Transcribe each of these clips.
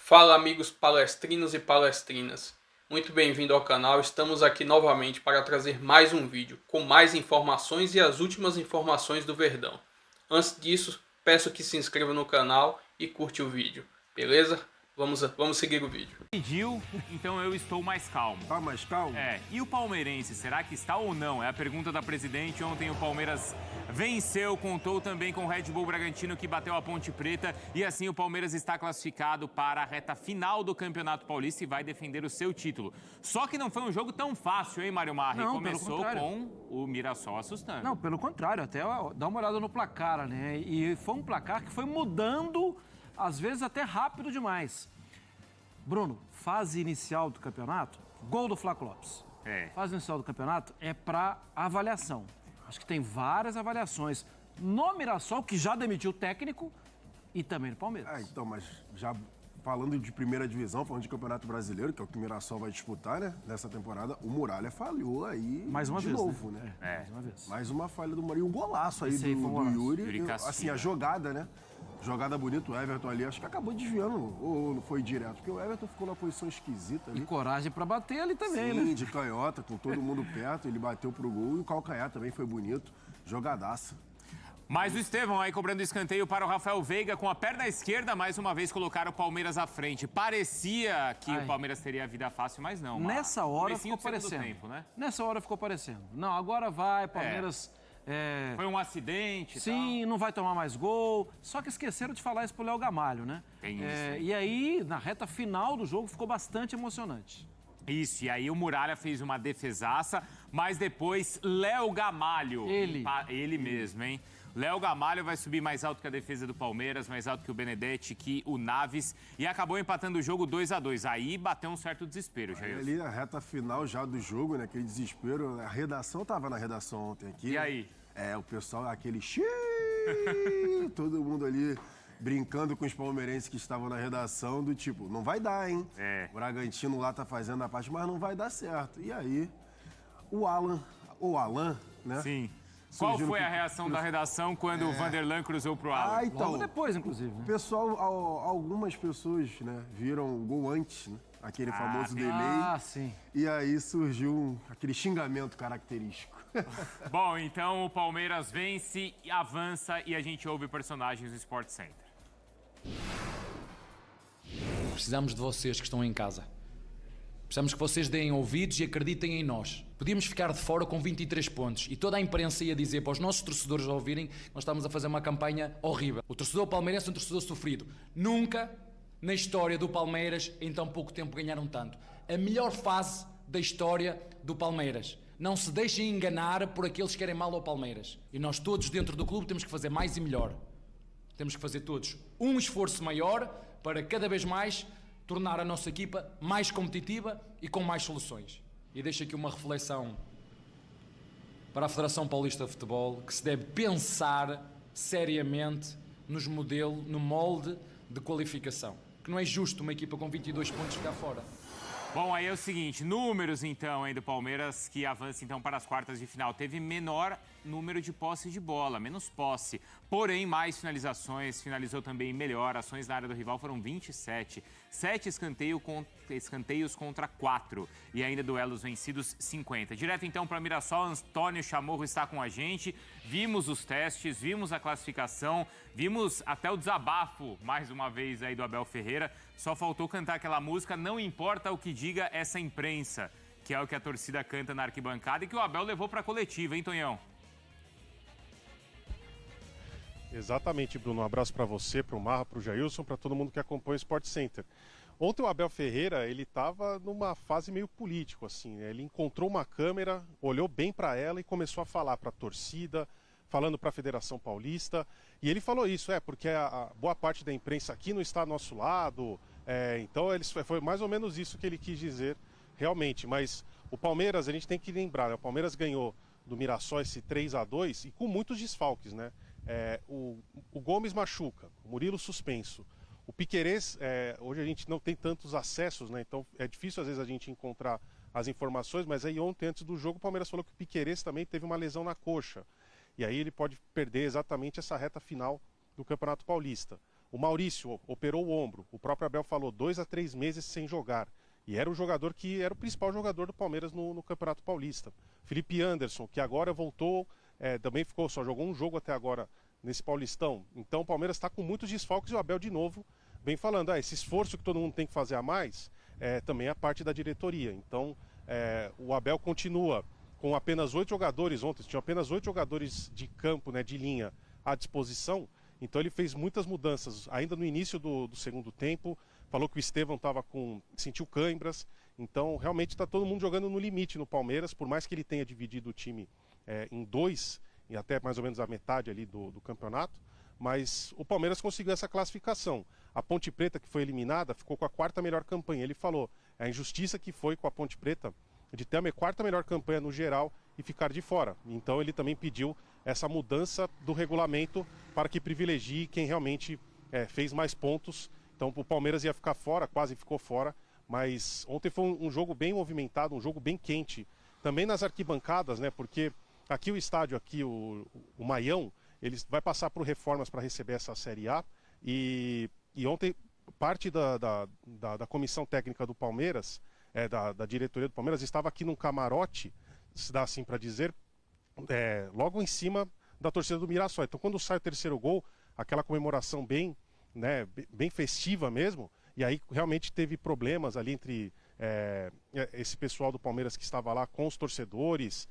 Fala amigos palestrinos e palestrinas, muito bem-vindo ao canal. Estamos aqui novamente para trazer mais um vídeo com mais informações e as últimas informações do Verdão. Antes disso, peço que se inscreva no canal e curte o vídeo, beleza? Vamos seguir o vídeo. Pediu, então eu estou mais calmo. Tá mais calmo? E o palmeirense, será que está ou não? É a pergunta da presidente. Ontem o Palmeiras venceu, contou também com o Red Bull Bragantino, que bateu a Ponte Preta. E assim o Palmeiras está classificado para a reta final do Campeonato Paulista e vai defender o seu título. Só que não foi um jogo tão fácil, hein, Mário Marri? Não, começou com o Mirassol assustando. Não, pelo contrário, até dá uma olhada no placar, né? E foi um placar que foi mudando, às vezes até rápido demais. Bruno, fase inicial do campeonato, gol do Flaco Lopes. Fase inicial do campeonato é para avaliação. Acho que tem várias avaliações no Mirassol, que já demitiu o técnico, e também no Palmeiras. Então, mas já falando de primeira divisão, falando de Campeonato Brasileiro, que é o que o Mirassol vai disputar, né? Nessa temporada, o Muralha falhou aí Mais uma de vez, novo, né? Mais uma vez. Mais uma falha do Muralha. E um golaço aí Esse aí foi um do golaço. Yuri. Yuri Castilho. Assim, a jogada, né? Jogada bonita, o Everton ali, acho que acabou desviando, ou não foi direto, porque o Everton ficou numa posição esquisita ali. E coragem para bater ali também, Sim, né? de canhota, com todo mundo perto, ele bateu pro gol e o calcanhar também foi bonito, jogadaça. Mas o Estevão aí cobrando escanteio para o Rafael Veiga com a perna esquerda, mais uma vez colocar o Palmeiras à frente. Parecia que o Palmeiras teria a vida fácil, mas não. Nessa hora ficou do segundo parecendo. tempo, né? Nessa hora ficou parecendo. Não, agora vai, Palmeiras... Foi um acidente e Sim, não vai tomar mais gol. Só que esqueceram de falar isso pro Léo Gamalho, né? Tem isso. E aí, na reta final do jogo, ficou bastante emocionante. Isso, e aí o Muralha fez uma defesaça, mas depois Léo Gamalho. Ele mesmo, hein? Léo Gamalho vai subir mais alto que a defesa do Palmeiras, mais alto que o Benedetti, que o Naves, e acabou empatando o jogo 2-2. Aí bateu um certo desespero, Jair. Ali a reta final já do jogo, né? Aquele desespero. A redação tava na redação ontem aqui. E aí? O pessoal, aquele xiii, todo mundo ali brincando com os palmeirenses que estavam na redação, do tipo, não vai dar, hein? O Bragantino lá tá fazendo a parte, mas não vai dar certo. E aí, o Alan, né? Sim. Qual foi a reação da redação quando o Vanderlan cruzou pro Alan? Então, Logo depois, inclusive. Né? o pessoal, algumas pessoas, né, viram o gol antes, né? Aquele famoso delay. Sim. E aí surgiu aquele xingamento característico. Bom, então o Palmeiras vence, avança e a gente ouve personagens do Sport Center. Precisamos de vocês que estão em casa. Precisamos que vocês deem ouvidos e acreditem em nós. Podíamos ficar de fora com 23 pontos e toda a imprensa ia dizer para os nossos torcedores ouvirem que nós estamos a fazer uma campanha horrível. O torcedor palmeirense é um torcedor sofrido. Nunca na história do Palmeiras em tão pouco tempo ganharam tanto. A melhor fase da história do Palmeiras. Não se deixem enganar por aqueles que querem mal ao Palmeiras. E nós todos dentro do clube temos que fazer mais e melhor. Temos que fazer todos um esforço maior para cada vez mais tornar a nossa equipa mais competitiva e com mais soluções. E deixo aqui uma reflexão para a Federação Paulista de Futebol, que se deve pensar seriamente no molde de qualificação. Que não é justo uma equipa com 22 pontos ficar fora. Bom, aí é o seguinte, números então aí do Palmeiras, que avança então para as quartas de final. Teve menor número de posse de bola, menos posse, porém mais finalizações, finalizou também melhor, ações na área do rival foram 27, 7 escanteios contra 4 e ainda duelos vencidos 50. Direto então para Mirassol, Antônio Chamorro está com a gente, vimos os testes, vimos a classificação, vimos até o desabafo mais uma vez aí do Abel Ferreira, só faltou cantar aquela música Não Importa o que diga essa imprensa, que é o que a torcida canta na arquibancada e que o Abel levou para a coletiva, hein, Tonhão? Exatamente, Bruno. Um abraço para você, para o Marra, para o Jailson, para todo mundo que acompanha o Sport Center. Ontem o Abel Ferreira, ele estava numa fase meio político, assim, né? Ele encontrou uma câmera, olhou bem para ela e começou a falar para a torcida, falando para a Federação Paulista. E ele falou isso, porque a boa parte da imprensa aqui não está ao nosso lado. Então foi mais ou menos isso que ele quis dizer realmente. Mas o Palmeiras, a gente tem que lembrar, né? O Palmeiras ganhou do Mirassol esse 3-2 e com muitos desfalques, né? O Gomes machuca, o Murilo suspenso. O Piquerez, hoje a gente não tem tantos acessos, né? Então é difícil às vezes a gente encontrar as informações, mas aí ontem, antes do jogo, o Palmeiras falou que o Piquerez também teve uma lesão na coxa. E aí ele pode perder exatamente essa reta final do Campeonato Paulista. O Maurício operou o ombro, o próprio Abel falou, 2 a 3 meses sem jogar. E era o jogador que era o principal jogador do Palmeiras no Campeonato Paulista. Felipe Anderson, que agora voltou, também só jogou um jogo até agora nesse Paulistão. Então o Palmeiras está com muitos desfalques e o Abel de novo vem falando, esse esforço que todo mundo tem que fazer a mais, também é parte da diretoria. Então o Abel continua com apenas 8 jogadores, ontem tinha apenas 8 jogadores de campo, né, de linha à disposição. Então ele fez muitas mudanças ainda no início do segundo tempo, falou que o Estevão sentiu cãibras, então realmente está todo mundo jogando no limite no Palmeiras, por mais que ele tenha dividido o time em 2, e até mais ou menos a metade ali do campeonato, mas o Palmeiras conseguiu essa classificação. A Ponte Preta, que foi eliminada, ficou com a 4ª melhor campanha. Ele falou, a injustiça que foi com a Ponte Preta de ter a 4ª melhor campanha no geral e ficar de fora. Então ele também pediu essa mudança do regulamento para que privilegie quem realmente fez mais pontos. Então o Palmeiras ia ficar fora, quase ficou fora, mas ontem foi um jogo bem movimentado, um jogo bem quente. Também nas arquibancadas, né? Porque aqui o estádio, o Maião, ele vai passar por reformas para receber essa Série A. E ontem parte da comissão técnica do Palmeiras, da diretoria do Palmeiras, estava aqui num camarote, se dá assim para dizer, logo em cima da torcida do Mirassol. Então quando sai o terceiro gol, aquela comemoração bem festiva mesmo, e aí realmente teve problemas ali entre esse pessoal do Palmeiras que estava lá com os torcedores.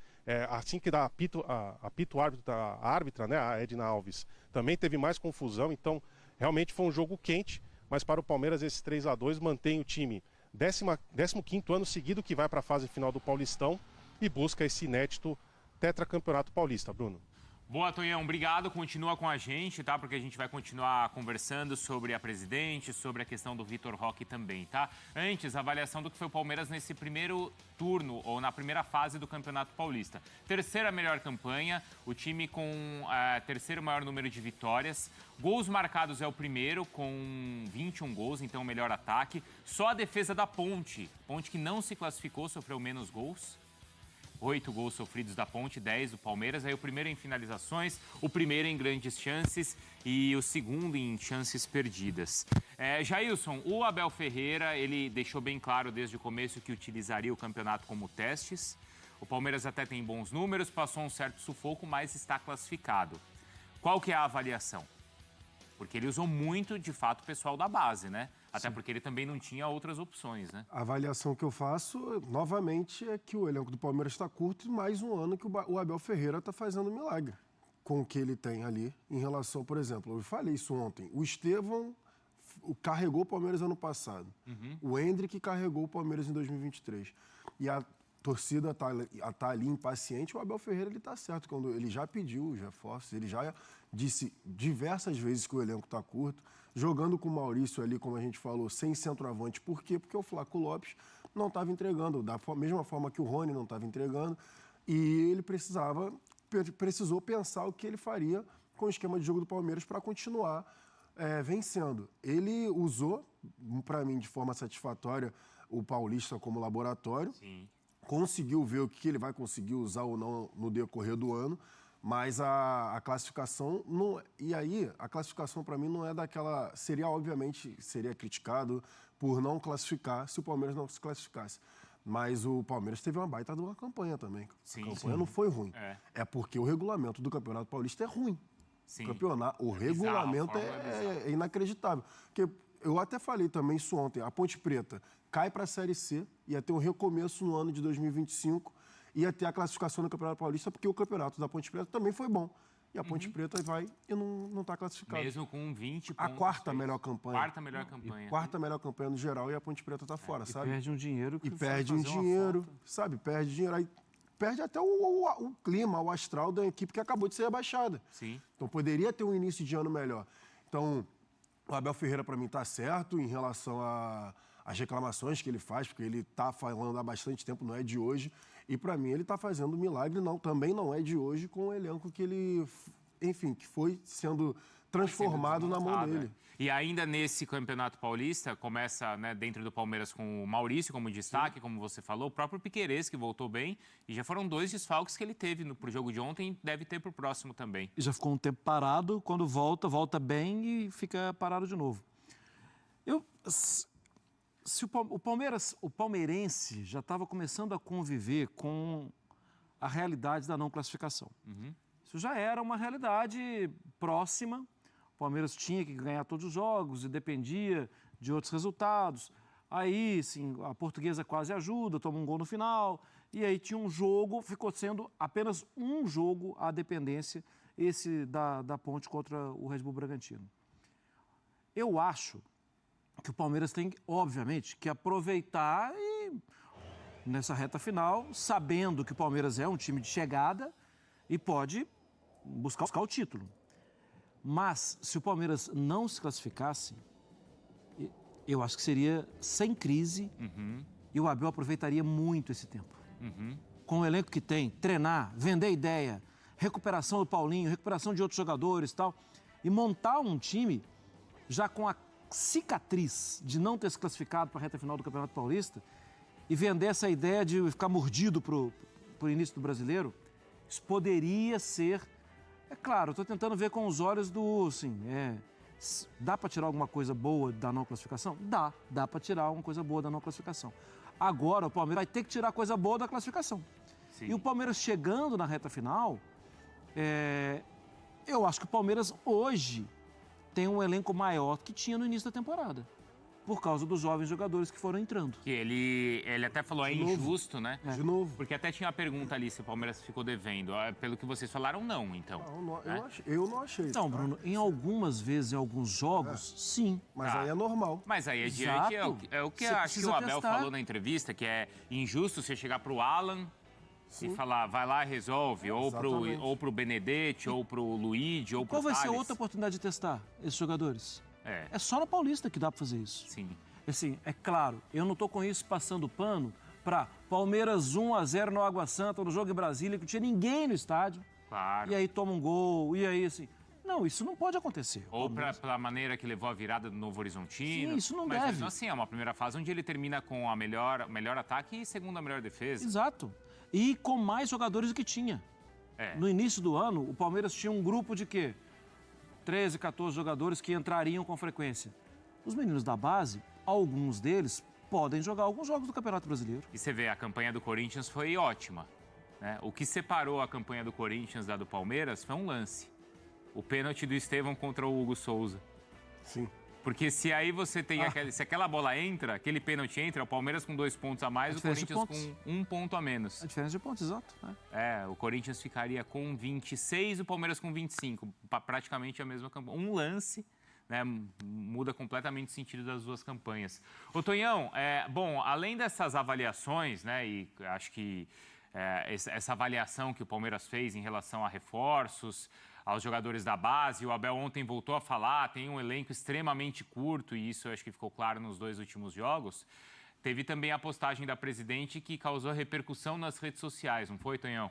Assim que dá apito a árbitra, né, a Edna Alves, também teve mais confusão. Então realmente foi um jogo quente, mas para o Palmeiras esse 3 a 2 mantém o time 15º ano seguido que vai para a fase final do Paulistão e busca esse inédito tetracampeonato paulista, Bruno. Boa, Tonhão. Obrigado. Continua com a gente, tá? Porque a gente vai continuar conversando sobre a presidente, sobre a questão do Vitor Roque também, tá? Antes, a avaliação do que foi o Palmeiras nesse primeiro turno, ou na primeira fase do Campeonato Paulista. 3ª melhor campanha, o time com 3º maior número de vitórias. Gols marcados é o primeiro, com 21 gols, então o melhor ataque. Só a defesa da Ponte que não se classificou, sofreu menos gols. 8 gols sofridos da Ponte, 10 do Palmeiras. Aí o primeiro em finalizações, o primeiro em grandes chances e o segundo em chances perdidas. Jailson, o Abel Ferreira, ele deixou bem claro desde o começo que utilizaria o campeonato como testes. O Palmeiras até tem bons números, passou um certo sufoco, mas está classificado. Qual que é a avaliação? Porque ele usou muito, de fato, o pessoal da base, né? Até porque ele também não tinha outras opções, né? A avaliação que eu faço, novamente, é que o elenco do Palmeiras está curto e mais um ano que o Abel Ferreira está fazendo milagre com o que ele tem ali em relação, por exemplo, eu falei isso ontem, o Estevão carregou o Palmeiras ano passado, o Endrick carregou o Palmeiras em 2023 e a torcida está ali impaciente. O Abel Ferreira ele está certo, quando ele já pediu os reforços, ele já disse diversas vezes que o elenco está curto, jogando com o Maurício ali, como a gente falou, sem centroavante. Por quê? Porque o Flaco Lopes não estava entregando, da mesma forma que o Rony não estava entregando, e ele precisou pensar o que ele faria com o esquema de jogo do Palmeiras para continuar vencendo. Ele usou, para mim, de forma satisfatória, o Paulista como laboratório. Sim. Conseguiu ver o que ele vai conseguir usar ou não no decorrer do ano, mas a classificação não. E aí, a classificação para mim não é daquela. Seria criticado por não classificar se o Palmeiras não se classificasse. Mas o Palmeiras teve uma baita de uma campanha também. Sim, a campanha não foi ruim. É porque o regulamento do Campeonato Paulista é ruim. Sim. O regulamento é inacreditável. Porque eu até falei também isso ontem. A Ponte Preta cai para a Série C, ia ter um recomeço no ano de 2025, ia ter a classificação do Campeonato Paulista, porque o campeonato da Ponte Preta também foi bom. E a Ponte Preta vai e não está classificada. Mesmo com 20 pontos. A quarta melhor campanha. Quarta melhor campanha no geral e a Ponte Preta está fora, sabe? Perde um dinheiro. E perde um dinheiro, sabe? Perde dinheiro. Aí perde até o clima, o astral da equipe que acabou de ser rebaixada. Sim. Então poderia ter um início de ano melhor. Então, o Abel Ferreira, para mim, está certo em relação às reclamações que ele faz, porque ele está falando há bastante tempo, não é de hoje. E, para mim, ele está fazendo milagre, também não é de hoje, com o elenco que ele, enfim, que foi sendo transformado na mão dele. E ainda nesse Campeonato Paulista, começa, né, dentro do Palmeiras com o Maurício como destaque, como você falou, o próprio Piquerez, que voltou bem, e já foram 2 desfalques que ele teve pro jogo de ontem e deve ter pro próximo também. E já ficou um tempo parado, quando volta bem e fica parado de novo. Se o palmeirense já estava começando a conviver com a realidade da não classificação. Isso já era uma realidade próxima. O Palmeiras tinha que ganhar todos os jogos e dependia de outros resultados. Aí, sim, a Portuguesa quase ajuda, toma um gol no final. E aí tinha um jogo, ficou sendo apenas um jogo a dependência, esse da Ponte contra o Red Bull Bragantino. Eu acho que o Palmeiras tem, obviamente, que aproveitar e, nessa reta final, sabendo que o Palmeiras é um time de chegada e pode buscar o título. Mas, se o Palmeiras não se classificasse, eu acho que seria sem crise e o Abel aproveitaria muito esse tempo. Com o elenco que tem, treinar, vender ideia, recuperação do Paulinho, recuperação de outros jogadores e tal, e montar um time já com a cicatriz de não ter se classificado para a reta final do Campeonato Paulista e vender essa ideia de ficar mordido pro início do Brasileiro, isso poderia ser... É claro, eu estou tentando ver com os olhos do... Assim, dá para tirar alguma coisa boa da não classificação? Dá para tirar alguma coisa boa da não classificação. Agora o Palmeiras vai ter que tirar coisa boa da classificação. Sim. E o Palmeiras chegando na reta final, eu acho que o Palmeiras hoje tem um elenco maior que tinha no início da temporada, por causa dos jovens jogadores que foram entrando. Que ele até falou, injusto, né? De novo. Porque até tinha a pergunta ali se o Palmeiras ficou devendo. Pelo que vocês falaram, não, então. Eu não achei. Então, Bruno, em algumas vezes, em alguns jogos, sim. Mas aí é normal. Mas aí adiante é o que eu acho que o Abel falou na entrevista, que é injusto você chegar pro Alan e falar, vai lá, resolve, ou pro Benedetti, ou pro Luigi, ou pro Qual vai ser Thales. outra oportunidade de testar esses jogadores? É só na Paulista que dá para fazer isso. Sim. Assim, é claro, eu não tô com isso passando pano para Palmeiras 1-0 no Água Santa, no jogo em Brasília, que não tinha ninguém no estádio. Claro. E aí toma um gol, e aí assim... Não, isso não pode acontecer. Ou pela maneira que levou a virada do Novo Horizontino. Sim, isso não mas, deve. Mas assim, é uma primeira fase onde ele termina com o melhor ataque e segunda melhor defesa. Exato. E com mais jogadores do que tinha. No início do ano, o Palmeiras tinha um grupo de quê? 13, 14 jogadores que entrariam com frequência. Os meninos da base, alguns deles podem jogar alguns jogos do Campeonato Brasileiro. E você vê, a campanha do Corinthians foi ótima, né? O que separou a campanha do Corinthians da do Palmeiras foi um lance. O pênalti do Estevão contra o Hugo Souza. Sim. Porque se aí você tem se aquela bola entra, aquele pênalti entra, o Palmeiras com 2 pontos a mais, o Corinthians com 1 ponto a menos. A diferença de pontos, exato. O Corinthians ficaria com 26 e o Palmeiras com 25. Praticamente a mesma campanha. Um lance, né, muda completamente o sentido das duas campanhas. Ô, Tonhão, bom, além dessas avaliações, né, e acho que essa avaliação que o Palmeiras fez em relação a reforços, aos jogadores da base, o Abel ontem voltou a falar, tem um elenco extremamente curto, e isso eu acho que ficou claro nos 2 últimos jogos. Teve também a postagem da presidente que causou repercussão nas redes sociais, não foi, Tonhão?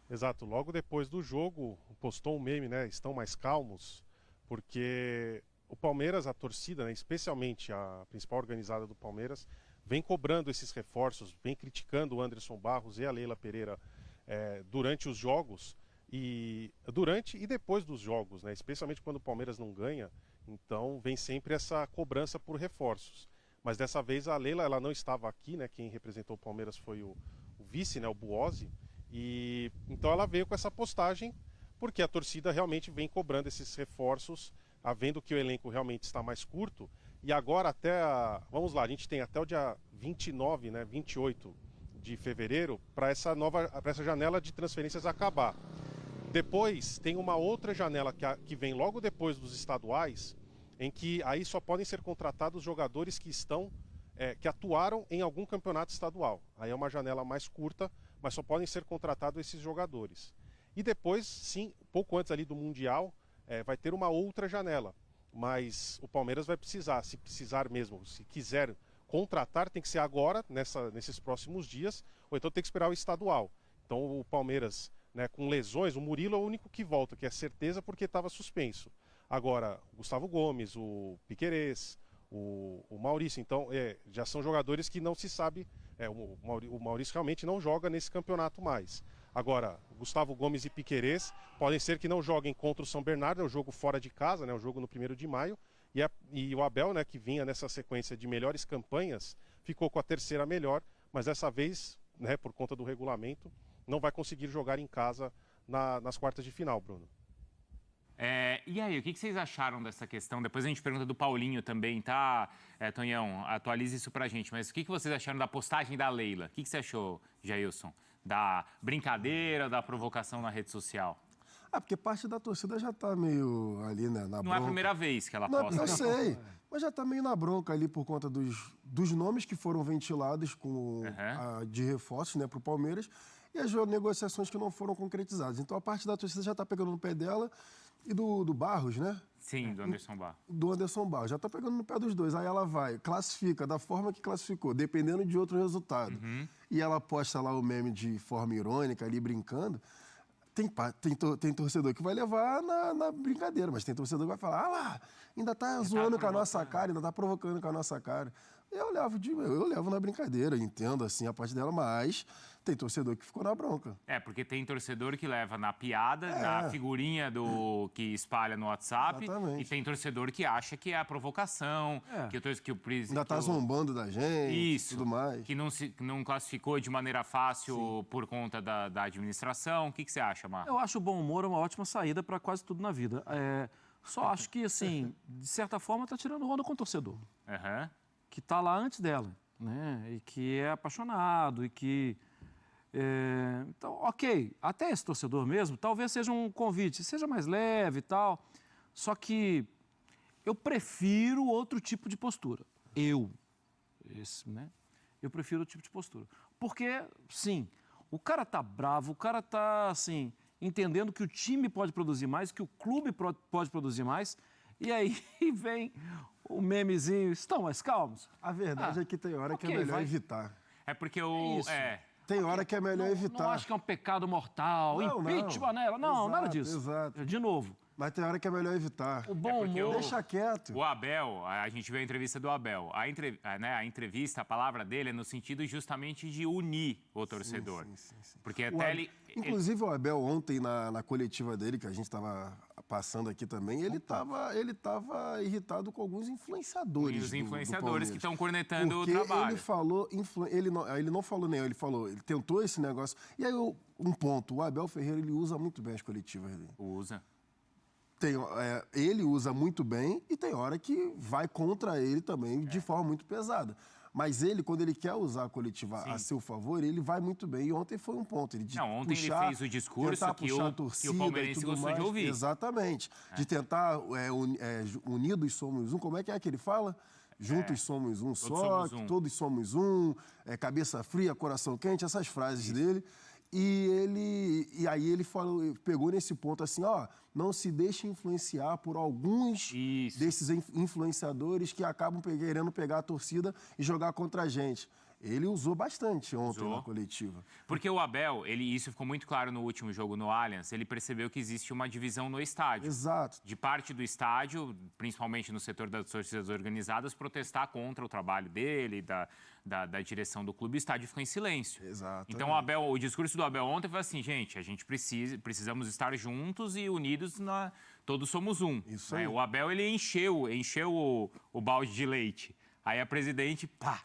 Exato, logo depois do jogo, postou um meme, né? Estão mais calmos, porque o Palmeiras, a torcida, né, especialmente a principal organizada do Palmeiras, vem cobrando esses reforços, vem criticando o Anderson Barros e a Leila Pereira durante os jogos durante e depois dos jogos, né? Especialmente quando o Palmeiras não ganha, então vem sempre essa cobrança por reforços. Mas dessa vez a Leila, ela não estava aqui, né? Quem representou o Palmeiras foi o vice, né? O Buozzi, e então ela veio com essa postagem porque a torcida realmente vem cobrando esses reforços, vendo que o elenco realmente está mais curto. E agora vamos lá, a gente tem até o dia 29, né? 28 de fevereiro para essa janela de transferências acabar. Depois tem uma outra janela que vem logo depois dos estaduais, em que aí só podem ser contratados jogadores que atuaram em algum campeonato estadual. Aí é uma janela mais curta, mas só podem ser contratados esses jogadores. E depois, sim, pouco antes ali do Mundial, vai ter uma outra janela. Mas o Palmeiras vai precisar, se precisar mesmo, se quiser contratar, tem que ser agora, nesses próximos dias, ou então tem que esperar o estadual. Então o Palmeiras, né, com lesões, o Murilo é o único que volta, que é certeza porque estava suspenso. Agora, o Gustavo Gomes, o Piquerez, o Maurício, então já são jogadores que não se sabe, o Maurício realmente não joga nesse campeonato mais. Agora, Gustavo Gomes e Piquerez podem ser que não joguem contra o São Bernardo, é o jogo fora de casa, né, o jogo no 1º de maio, e o Abel, né, que vinha nessa sequência de melhores campanhas, ficou com a 3ª melhor, mas dessa vez, né, por conta do regulamento, não vai conseguir jogar em casa nas quartas de final, Bruno. E aí, o que vocês acharam dessa questão? Depois a gente pergunta do Paulinho também, tá? Tonhão, atualize isso pra gente. Mas o que vocês acharam da postagem da Leila? O que você achou, Jailson? Da brincadeira, da provocação na rede social? Porque parte da torcida já tá meio ali, né, na bronca. Não é a primeira vez que ela posta. Eu sei, mas já tá meio na bronca ali por conta dos nomes que foram ventilados de reforços, né, pro Palmeiras e as negociações que não foram concretizadas. Então a parte da torcida já tá pegando no pé dela e do Barros, né? Sim, do Anderson Barros. Do Anderson Barros. Já tá pegando no pé dos dois. Aí ela vai, classifica da forma que classificou, dependendo de outro resultado. E ela posta lá o meme de forma irônica, ali brincando. Tem torcedor que vai levar na brincadeira, mas tem torcedor que vai falar, lá, ainda tá zoando com a nossa cara, ainda tá provocando com a nossa cara. Eu levo na brincadeira, entendo assim a parte dela, mas tem torcedor que ficou na bronca. Porque tem torcedor que leva na piada, na figurinha que espalha no WhatsApp. Exatamente. E tem torcedor que acha que é a provocação, que o presidente... Ainda tá zombando da gente, Isso, tudo mais. Que não classificou de maneira fácil por conta da administração. O que você acha, Mar? Eu acho o bom humor uma ótima saída para quase tudo na vida. Só acho que, assim, de certa forma, tá tirando onda com o torcedor. Que tá lá antes dela, né? E que é apaixonado e que... Então, ok, até esse torcedor mesmo, talvez seja um convite, seja mais leve e tal, só que eu prefiro outro tipo de postura. Eu prefiro outro tipo de postura. Porque, sim, o cara tá bravo, o cara tá, assim, entendendo que o time pode produzir mais, que o clube pode produzir mais, e aí vem o memezinho, estão mais calmos? A verdade é que tem hora que é melhor evitar. Porque Tem hora que é melhor evitar. Não acho que é um pecado mortal, impeachment nela. Não, exato, nada disso. Exato. De novo. Mas tem hora que é melhor evitar. O bom humor... Deixa quieto. O Abel, a gente viu a entrevista do Abel. A entrevista, a palavra dele é no sentido justamente de unir o torcedor. Sim. Porque até Inclusive o Abel ontem na coletiva dele, que a gente estava passando aqui também, ele estava irritado com alguns influenciadores. Os influenciadores que estão cornetando o trabalho. Ele falou, ele não falou nem, ele tentou esse negócio. E aí um ponto, o Abel Ferreira, ele usa muito bem as coletivas dele. Usa. Ele usa muito bem e tem hora que vai contra ele também de forma muito pesada. Mas ele, quando ele quer usar a coletiva a seu favor, ele vai muito bem. E ontem foi um ponto. Ontem ele fez o discurso que o palmeirense gostou de ouvir. Exatamente. De tentar unidos somos um. Como é que ele fala? Juntos somos um só, todos somos um, cabeça fria, coração quente, essas frases dele. E aí ele pegou nesse ponto assim, não se deixe influenciar por alguns desses influenciadores que acabam querendo pegar a torcida e jogar contra a gente. Ele usou bastante ontem na coletiva. Porque o Abel, isso ficou muito claro no último jogo no Allianz, ele percebeu que existe uma divisão no estádio. Exato. De parte do estádio, principalmente no setor das torcidas organizadas, protestar contra o trabalho dele, da direção do clube, o estádio ficou em silêncio. Exato. Então o discurso do Abel ontem foi assim, gente, a gente precisamos estar juntos e unidos, todos somos um. Isso aí. O Abel, ele encheu o balde de leite. Aí a presidente, pá.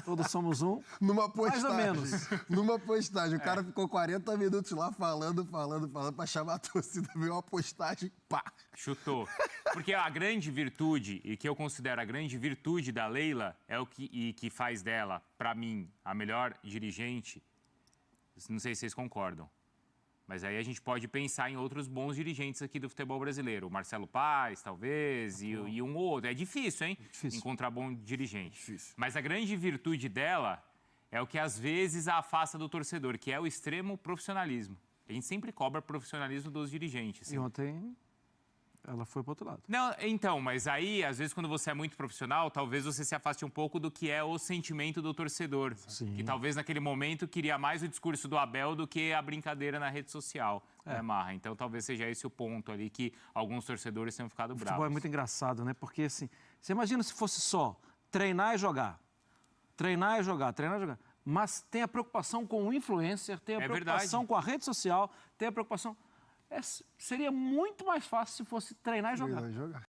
Todos somos um. Numa postagem. Mais ou menos. Numa postagem. O cara ficou 40 minutos lá falando pra chamar a torcida. Veio uma postagem, pá. Chutou. Porque a grande virtude, e que eu considero a grande virtude da Leila, é o que faz dela, pra mim, a melhor dirigente. Não sei se vocês concordam. Mas aí a gente pode pensar em outros bons dirigentes aqui do futebol brasileiro. O Marcelo Paes, talvez, e um ou outro. É difícil, hein? Difícil. Encontrar bom dirigente. Difícil. Mas a grande virtude dela é o que às vezes a afasta do torcedor, que é o extremo profissionalismo. A gente sempre cobra profissionalismo dos dirigentes. E ontem... ela foi para outro lado. Não, então, mas aí, às vezes, quando você é muito profissional, talvez você se afaste um pouco do que é o sentimento do torcedor. Sim. Que talvez naquele momento queria mais o discurso do Abel do que a brincadeira na rede social, né, Marra? Então talvez seja esse o ponto ali que alguns torcedores tenham ficado O bravos. futebol é muito engraçado, né? Porque, assim, você imagina se fosse só treinar e jogar. Treinar e jogar, treinar e jogar. Mas tem a preocupação com o influencer, tem a preocupação com a rede social, tem a preocupação... seria muito mais fácil se fosse treinar e jogar.